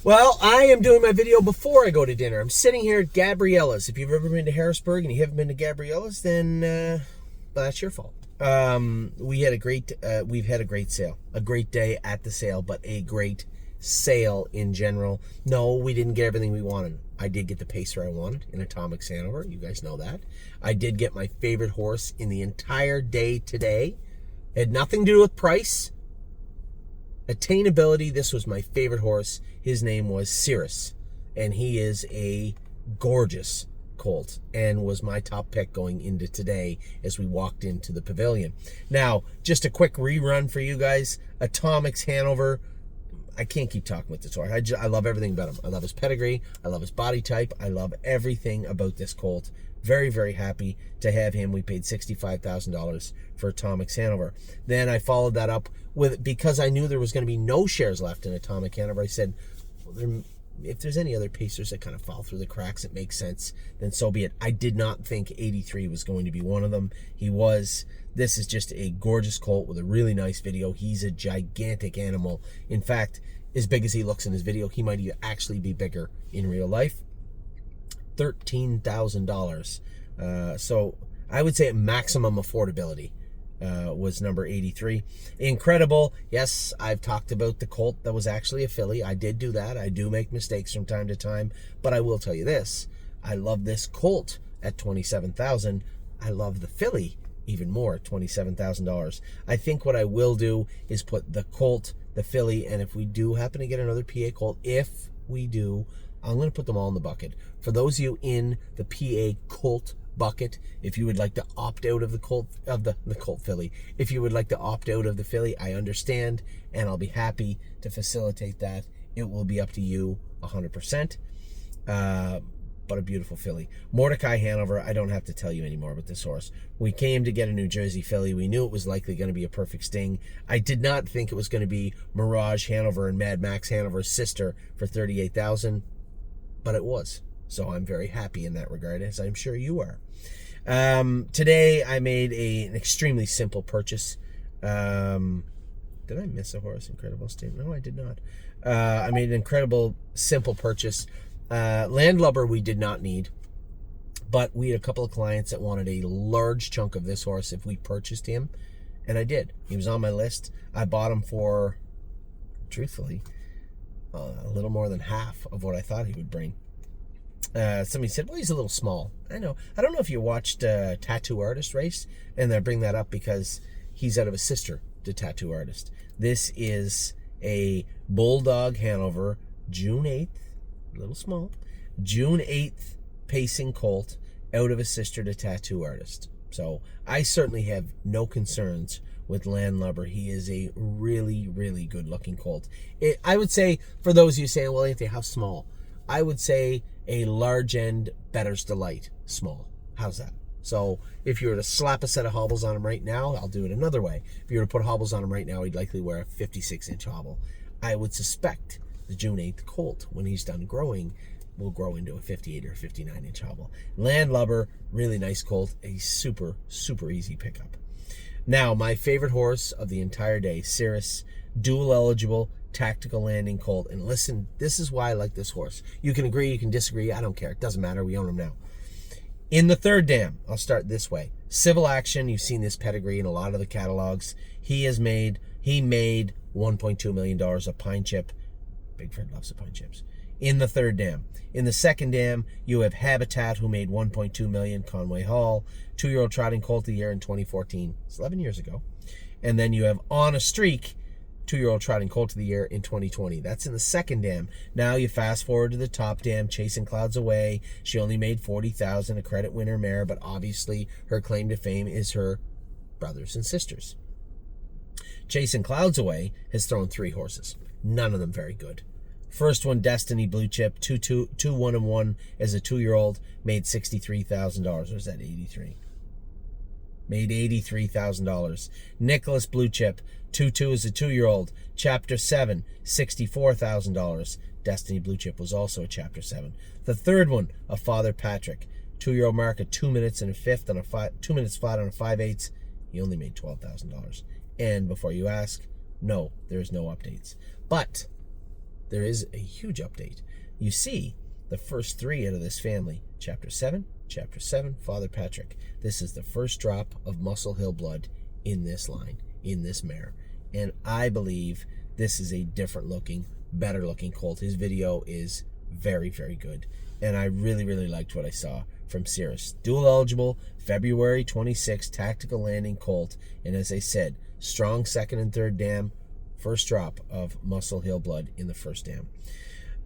Well, I am doing my video before I go to dinner. I'm sitting here at Gabriella's. If you've ever been to Harrisburg and you haven't been to Gabriella's, then well, that's your fault. We've had a great sale, a great day at the sale, but a great sale in general. No, we didn't get everything we wanted. I did get the pacer I wanted in Atomics Hanover. You guys know that. I did get my favorite horse in the entire day today. It had nothing to do with price. Attainability. This was my favorite horse. His name was Cirrus, and he is a gorgeous colt and was my top pick going into today as we walked into the pavilion. Now, just a quick rerun for you guys. Atomics Hanover. I can't keep talking with this horse. I love everything about him. I love his pedigree. I love his body type. I love everything about this colt. Very, very happy to have him. We paid $65,000 for Atomics Hanover. Then I followed that up with, because I knew there was going to be no shares left in Atomic Hanover, I said, well, if there's any other pacers that kind of fall through the cracks, it makes sense, then so be it. I did not think 83 was going to be one of them. He was. This is just a gorgeous colt with a really nice video. He's a gigantic animal. In fact, as big as he looks in his video, he might actually be bigger in real life. $13,000. So I would say maximum affordability was number 83. Incredible. Yes, I've talked about the colt that was actually a filly. I did do that. I do make mistakes from time to time, but I will tell you this. I love this colt at $27,000. I love the filly even more at $27,000. I think what I will do is put the colt, the filly, and if we do happen to get another PA colt, if we do, I'm going to put them all in the bucket. For those of you in the PA colt bucket, if you would like to opt out of the colt, of the colt filly, if you would like to opt out of the filly, I understand, and I'll be happy to facilitate that. It will be up to you 100%. But a beautiful filly. Mordecai Hanover, I don't have to tell you anymore about this horse. We came to get a New Jersey filly. We knew it was likely going to be a perfect sting. I did not think it was going to be Mirage Hanover and Mad Max Hanover's sister for $38,000, but it was. So I'm very happy in that regard, as I'm sure you are. Today I made an extremely simple purchase. Did I miss a horse? Incredible state? No, I did not. I made an incredible simple purchase. Landlubber we did not need, but we had a couple of clients that wanted a large chunk of this horse if we purchased him, and I did. He was on my list. I bought him for, truthfully, a little more than half of what I thought he would bring. Somebody said, well, he's a little small. I know. I don't know if you watched Tattoo Artist Race, and I bring that up because he's out of a sister to Tattoo Artist. This is a Bulldog Hanover, June 8th, a little small, June 8th pacing colt out of a sister to Tattoo Artist. So I certainly have no concerns with Landlubber. He is a really, really good looking colt. I would say, for those of you saying, well, Anthony, how small? I would say a large end Bettor's Delight small. How's that? So if you were to slap a set of hobbles on him right now, I'll do it another way. If you were to put hobbles on him right now, he'd likely wear a 56-inch hobble. I would suspect the June 8th colt, when he's done growing, will grow into a 58 or 59-inch hobble. Landlubber, really nice colt. A super, super easy pickup. Now, my favorite horse of the entire day, Cirrus, dual eligible, tactical landing colt. And listen, this is why I like this horse. You can agree, you can disagree. I don't care. It doesn't matter. We own him now. In the third dam, I'll start this way. Civil Action, you've seen this pedigree in a lot of the catalogs. He made $1.2 million of pine chip. Big Fred loves the pine chips. In the third dam. In the second dam, you have Habitat, who made $1.2 million, Conway Hall, 2-year-old trotting colt of the year in 2014. It's 11 years ago. And then you have On a Streak, 2-year-old trotting colt of the year in 2020. That's in the second dam. Now you fast forward to the top dam, Chasing Clouds Away. She only made $40,000, a credit winner mare, but obviously her claim to fame is her brothers and sisters. Chasing Clouds Away has thrown 3 horses. None of them very good. First one, Destiny Blue Chip, 2-1-1 as a 2-year-old, made $63,000. Or is that 83? Made $83,000. Nicholas Blue Chip, 2-2 as a 2-year-old, Chapter 7, $64,000. Destiny Blue Chip was also a Chapter 7. The third one, a Father Patrick, 2-year-old mark at 2 minutes and a fifth on a 2 minutes flat on a 5/8. He only made $12,000. And before you ask, no, there's no updates. But there is a huge update. You see the first 3 out of this family. Chapter 7, Father Patrick. This is the first drop of Muscle Hill blood in this line, in this mare. And I believe this is a different looking, better looking colt. His video is very, very good. And I really, really liked what I saw from Cirrus. Dual eligible, February 26th, tactical landing colt. And as I said, strong second and third dam, first drop of Muscle Hill blood in the first dam.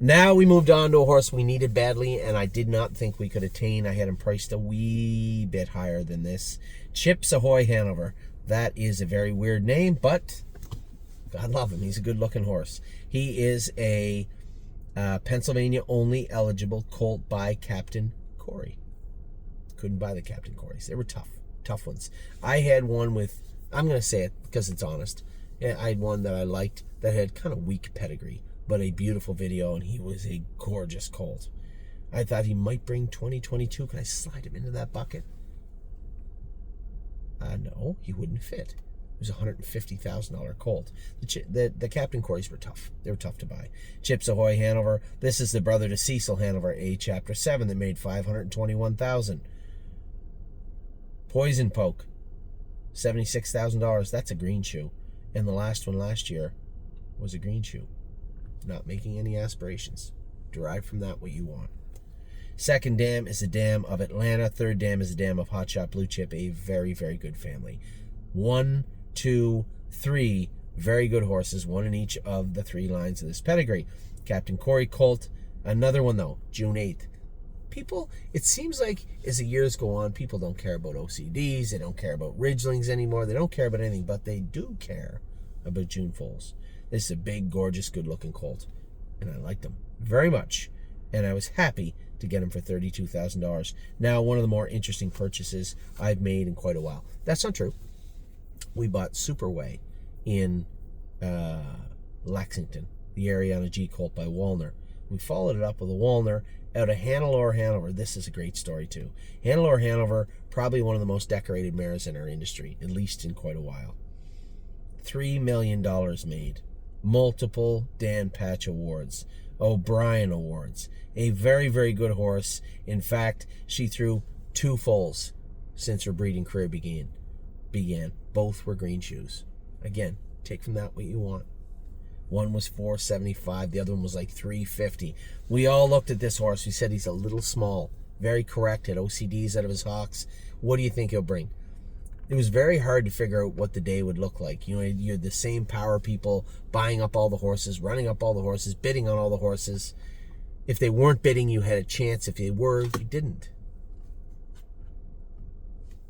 Now we moved on to a horse we needed badly, and I did not think we could attain. I had him priced a wee bit higher than this. Chips Ahoy Hanover. That is a very weird name, but God love him. He's a good-looking horse. He is a Pennsylvania-only eligible colt by Captain Corey. Couldn't buy the Captain Corys. They were tough ones. I had one with, I'm going to say it because it's honest. Yeah, I had one that I liked that had kind of weak pedigree, but a beautiful video, and he was a gorgeous colt. I thought he might bring 2022. Can I slide him into that bucket? No, he wouldn't fit. It was a $150,000 colt. The Captain Corys were tough. They were tough to buy. Chips Ahoy Hanover. This is the brother to Cecil Hanover, a Chapter 7 that made $521,000. Poison Poke, $76,000. That's a green shoe. And the last one last year was a green shoe. Not making any aspirations. Derive from that what you want. Second dam is the dam of Atlanta. Third dam is the dam of Hot Shot Blue Chip. A very, very good family. 1, 2, 3 very good horses. One in each of the 3 lines of this pedigree. Captain Corey colt. Another one though, June 8th. People, it seems like as the years go on, people don't care about OCDs. They don't care about Ridgelings anymore. They don't care about anything, but they do care about June foals. This is a big, gorgeous, good-looking colt, and I liked him very much, and I was happy to get him for $32,000. Now, one of the more interesting purchases I've made in quite a while. That's not true. We bought Superway in Lexington, the Ariana G colt by Walner. We followed it up with a Walner out of Hannelore Hanover. This is a great story, too. Hannelore Hanover, probably one of the most decorated mares in our industry, at least in quite a while. $3 million made. Multiple Dan Patch Awards. O'Brien Awards. A very, very good horse. In fact, she threw 2 foals since her breeding career began. Both were green shoes. Again, take from that what you want. One was $475, the other one was like $350. We all looked at this horse. We said he's a little small. Very correct. Had OCDs out of his hocks. What do you think he'll bring? It was very hard to figure out what the day would look like. You know, you're the same power people buying up all the horses, running up all the horses, bidding on all the horses. If they weren't bidding, you had a chance. If they were, you didn't.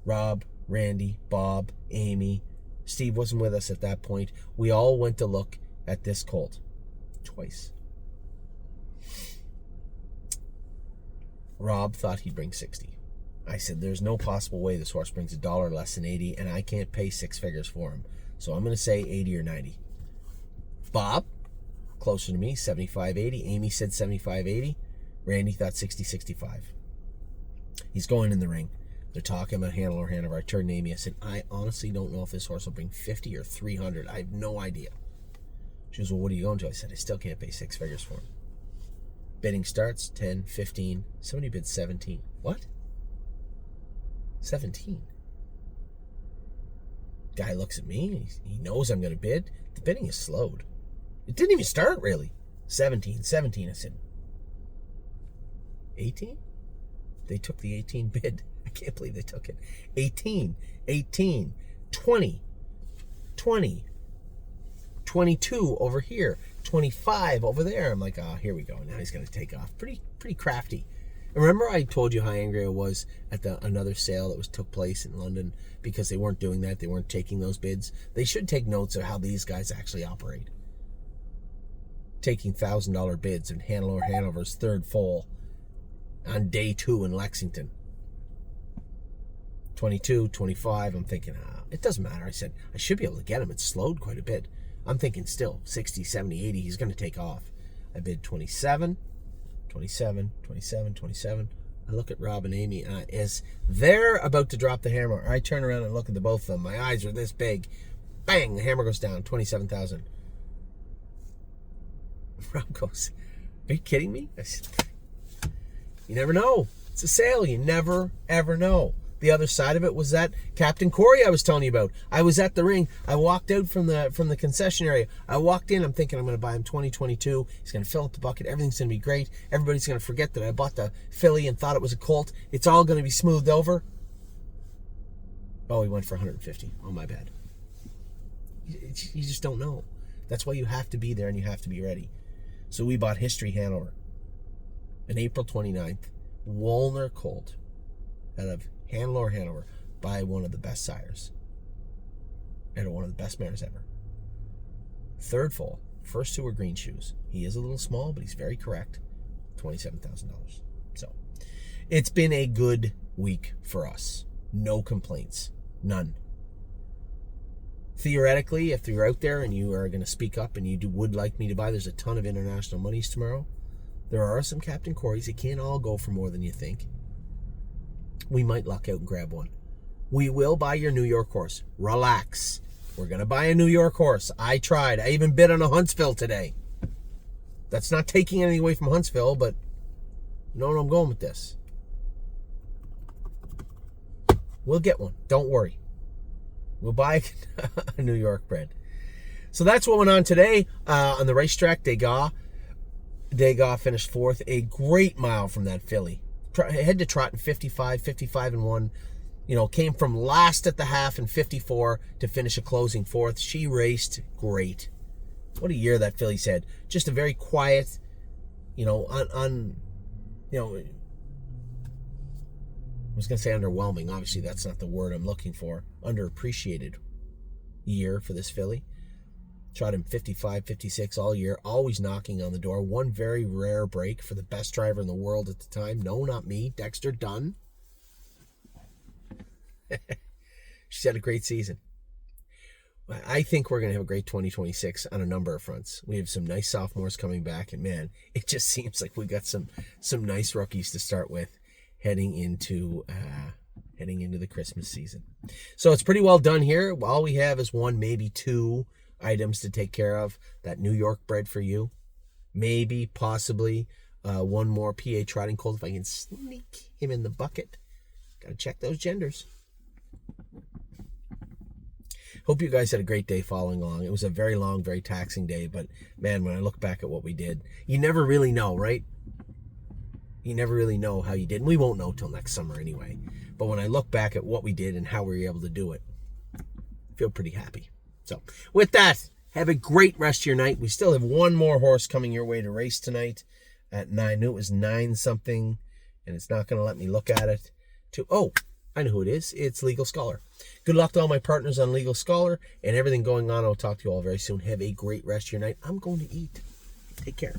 Rob, Randy, Bob, Amy, Steve wasn't with us at that point. We all went to look at this colt twice. Rob thought he'd bring 60. I said, there's no possible way this horse brings $1 less than 80, and I can't pay 6 figures for him. So I'm going to say 80 or 90. Bob, closer to me, 75, 80. Amy said 75, 80. Randy thought 60, 65. He's going in the ring. They're talking about Hannelore Hanover. I turned to Amy. I said, I honestly don't know if this horse will bring 50 or 300. I have no idea. She goes, well, what are you going to? I said, I still can't pay 6 figures for him. Bidding starts 10, 15. Somebody bid 17. What? 17. Guy looks at me. He knows I'm going to bid. The bidding is slowed. It didn't even start, really. 17. I said, 18? They took the 18 bid. I can't believe they took it. 18, 20, 22 over here, 25 over there. I'm like, here we go. Now he's going to take off. Pretty crafty. And remember I told you how angry I was at another sale that took place in London because they weren't doing that. They weren't taking those bids. They should take notes of how these guys actually operate. Taking $1,000 bids in Hannelore Hanover's third foal on day 2 in Lexington. 22, 25. I'm thinking, it doesn't matter. I said, I should be able to get him. It's slowed quite a bit. I'm thinking still 60, 70, 80. He's going to take off. I bid 27. I look at Rob and Amy. As they're about to drop the hammer, I turn around and look at the both of them. My eyes are this big. Bang! The hammer goes down. 27,000. Rob goes, are you kidding me? I said, you never know. It's a sale. You never, ever know. The other side of it was that Captain Corey I was telling you about. I was at the ring. I walked out from the concession area. I walked in. I'm thinking I'm going to buy him 2022. He's going to fill up the bucket. Everything's going to be great. Everybody's going to forget that I bought the filly and thought it was a colt. It's all going to be smoothed over. Oh, he went for 150. Oh, my bad. You just don't know. That's why you have to be there and you have to be ready. So we bought History Hanover. On April 29th, Wolner colt out of Hannelore, Hanover, by one of the best sires and one of the best mares ever. Third foal, first two were green shoes. He is a little small, but he's very correct. $27,000. So it's been a good week for us. No complaints. None. Theoretically, if you're out there and you are going to speak up and you would like me to buy, there's a ton of international monies tomorrow. There are some Captain Corys. They can't all go for more than you think. We might luck out and grab one. We will buy your New York horse. Relax. We're going to buy a New York horse. I tried. I even bid on a Huntsville today. That's not taking anything away from Huntsville, but you know where I'm going with this. We'll get one. Don't worry. We'll buy a New York bred. So that's what went on today on the racetrack. Degas finished fourth. A great mile from that filly. Head to trot in 55 and 1. You know, came from last at the half in 54 to finish a closing fourth. She raced great. What a year that filly's had. Just a very quiet, I was going to say underwhelming. Obviously, that's not the word I'm looking for. Underappreciated year for this filly. Trot him 55, 56 all year, always knocking on the door. One very rare break for the best driver in the world at the time. No, not me. Dexter Dunn. She's had a great season. I think we're going to have a great 2026 on a number of fronts. We have some nice sophomores coming back, and man, it just seems like we got some nice rookies to start with heading into the Christmas season. So it's pretty well done here. All we have is one, maybe two items to take care of. That New York bred for you. Maybe, possibly, one more PA trotting colt if I can sneak him in the bucket. Got to check those genders. Hope you guys had a great day following along. It was a very long, very taxing day, but man, when I look back at what we did, you never really know, right? You never really know how you did. And we won't know till next summer anyway. But when I look back at what we did and how we were able to do it, I feel pretty happy. So with that, have a great rest of your night. We still have one more horse coming your way to race tonight at 9. I knew it was 9 something, and it's not going to let me look at it. I know who it is. It's Legal Scholar. Good luck to all my partners on Legal Scholar and everything going on. I'll talk to you all very soon. Have a great rest of your night. I'm going to eat. Take care.